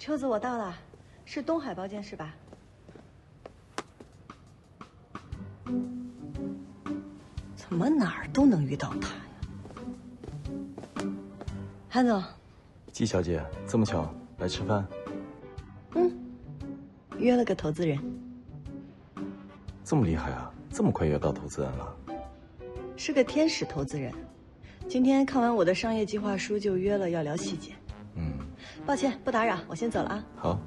秋子，我到了，是东海包间是吧？怎么哪儿都能遇到他呀？韩总，季小姐，这么巧来吃饭？约了个投资人。这么厉害啊？这么快约到投资人了？是个天使投资人。今天看完我的商业计划书，就约了要聊细节。抱歉，不打扰，我先走了啊。好。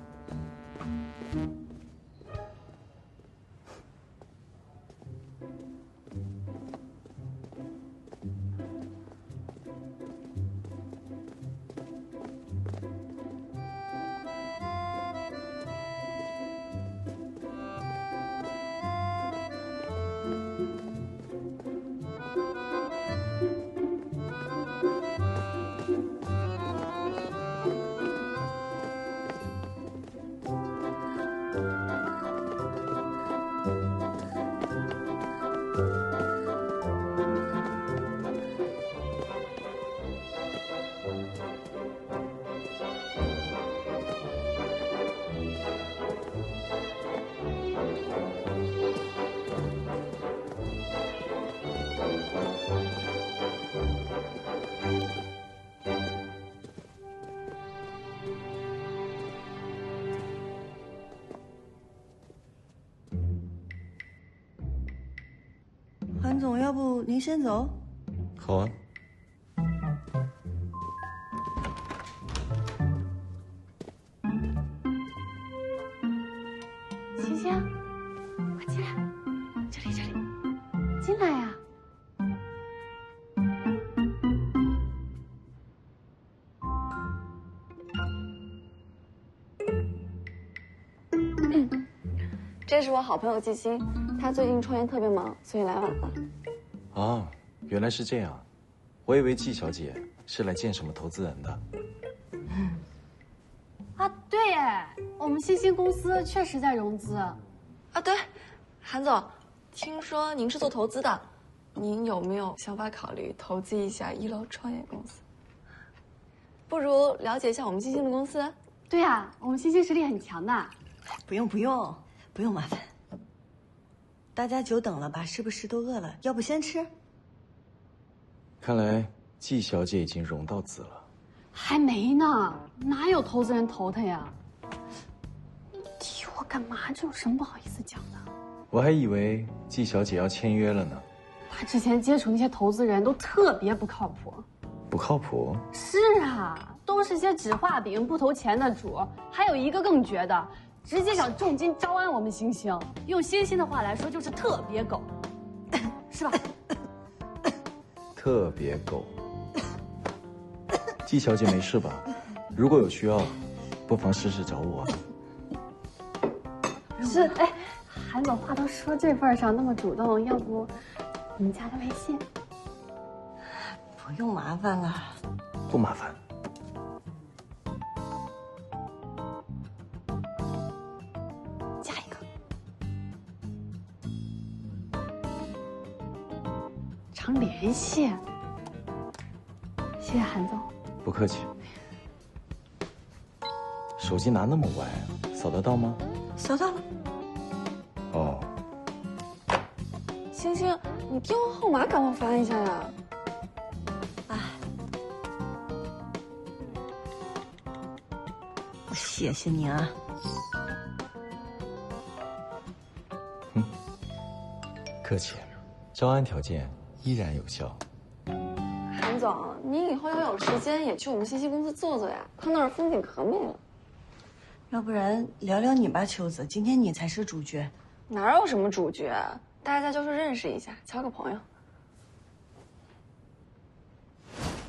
韩总，要不您先走？好啊。星星，快进来，这里，进来呀！这是我好朋友季星，他最近创业特别忙，所以来晚了。啊，原来是这样，我以为季小姐是来见什么投资人的。啊，对耶，我们新兴公司确实在融资。啊，对，韩总，听说您是做投资的，您有没有想法考虑投资一下一楼创业公司？不如了解一下我们新兴的公司。对呀，我们新兴实力很强的。不用麻烦。大家久等了吧？是不是都饿了？要不先吃？看来季小姐已经融到资了。还没呢，哪有投资人投他呀？你提我干嘛？这有什么不好意思讲的？我还以为季小姐要签约了呢。他之前接触那些投资人都特别不靠谱。不靠谱？是啊，都是些纸画饼不投钱的主，还有一个更绝的，直接想重金招安我们星星。用星星的话来说，就是特别狗，是吧？特别狗。季小姐没事吧？如果有需要，不妨时时找我。是，哎，韩总话都说这份上，那么主动，要不你加个微信？不用麻烦了。不麻烦。加一个。常联系。谢谢韩总。不客气。手机拿那么歪，扫得到吗？扫到了。哦。星星，你电话号码赶快发一下呀！谢谢你啊。客气。招安条件依然有效。韩总，您以后要有时间也去我们新兴公司坐坐呀，他那儿风景可美了。要不然聊聊你吧，秋子，今天你才是主角。哪有什么主角，大家就是认识一下，交个朋友。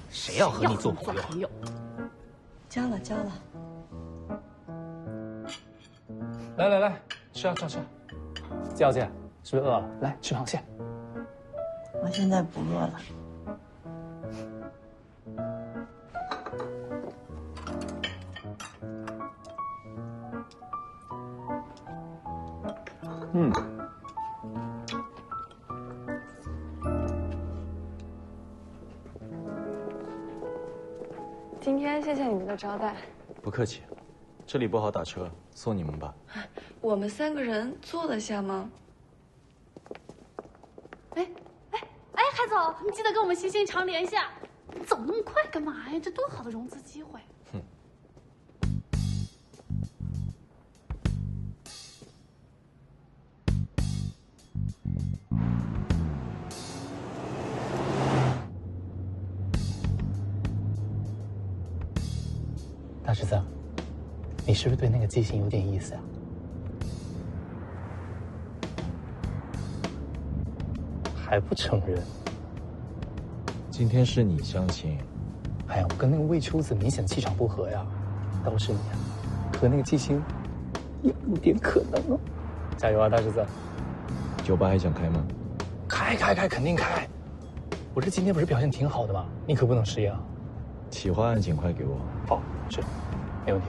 谁要和你做朋友？交了。来，吃啊！季小姐是不是饿了？来吃螃蟹。我现在不饿了。今天谢谢你们的招待。不客气。这里不好打车，送你们吧。我们3个人坐得下吗？哎，海总，你记得跟我们星星常联系啊！你走那么快干嘛呀？这多好的融资机会！大侄子，你是不是对那个季星有点意思啊？还不承认？今天是你相亲，哎呀，我跟那个魏秋子明显气场不合呀。倒是你啊，和那个季星有点可能哦。加油啊，大侄子！酒吧还想开吗？开，肯定开。我这今天不是表现挺好的吗？你可不能失业啊。企划案尽快给我。好，是，没问题。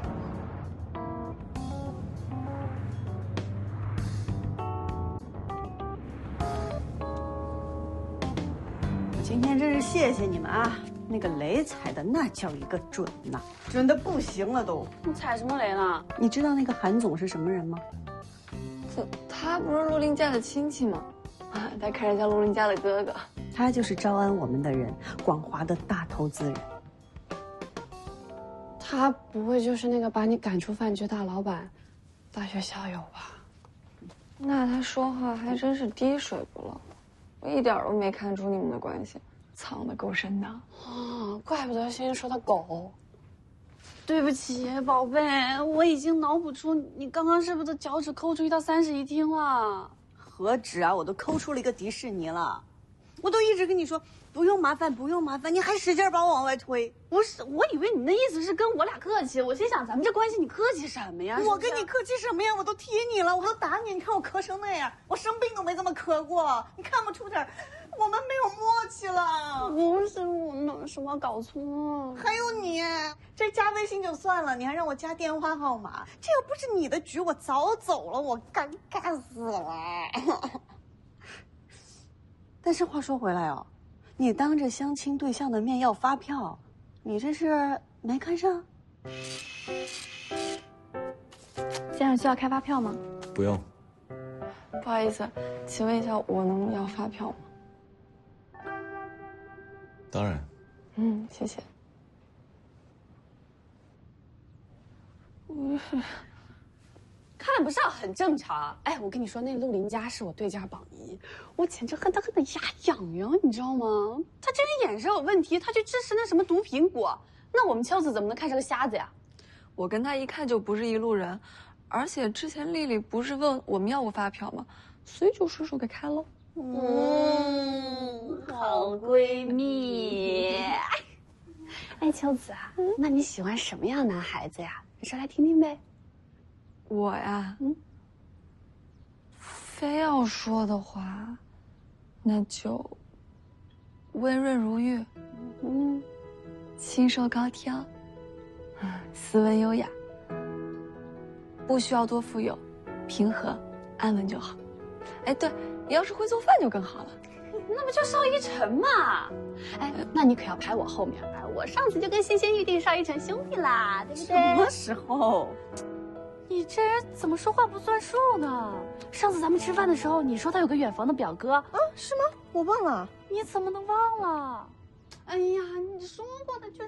今天真是谢谢你们啊！那个雷踩的那叫一个准呐，准的不行了都。你踩什么雷呢？你知道那个韩总是什么人吗？他不是陆林家的亲戚吗？啊，他看着像陆林家的哥哥。他就是招安我们的人，广华的大投资人。他不会就是那个把你赶出饭局大老板、大学校友吧？那他说话还真是滴水不漏，我一点都没看出你们的关系，藏得够深的。啊，怪不得星星说他狗。对不起，宝贝，我已经脑补出你刚刚是不是脚趾抠出一道30一厅了？何止啊，我都抠出了一个迪士尼了。我都一直跟你说不用麻烦，不用麻烦，你还使劲把我往外推。不是，我以为你那意思是跟我俩客气，我心想咱们这关系你客气什么呀？我跟你客气什么呀？我都踢你了，我都打你，你看我咳成那样，我生病都没这么咳过，你看不出点我们没有默契了？不是我哪什么搞错了？还有你，这加微信就算了，你还让我加电话号码，这要不是你的局，我早走了，我尴尬死了。但是话说回来哦，你当着相亲对象的面要发票，你这是没看上？先生需要开发票吗？不用。不好意思，请问一下，我能要发票吗？当然。谢谢。看不上很正常。哎，我跟你说，那陆林家是我对家榜一，我简直恨得牙痒痒，你知道吗？他这人眼神有问题，他去支持那什么毒苹果，那我们秋子怎么能看是个瞎子呀？我跟他一看就不是一路人，而且之前丽丽不是问我们要不发票吗？所以就顺手给开了。好闺蜜。哎，秋子啊，那你喜欢什么样男孩子呀？你说来听听呗。我呀，非要说的话，那就温润如玉，清瘦高挑，斯文优雅，不需要多富有，平和安稳就好。哎，对，你要是会做饭就更好了。那不就邵一晨嘛？哎，那你可要排我后面来。我上次就跟欣欣预定邵一晨兄弟啦，对不对？什么时候？你这人怎么说话不算数呢？上次咱们吃饭的时候，你说他有个远房的表哥啊？是吗？我忘了。你怎么能忘了？哎呀，你说过的就。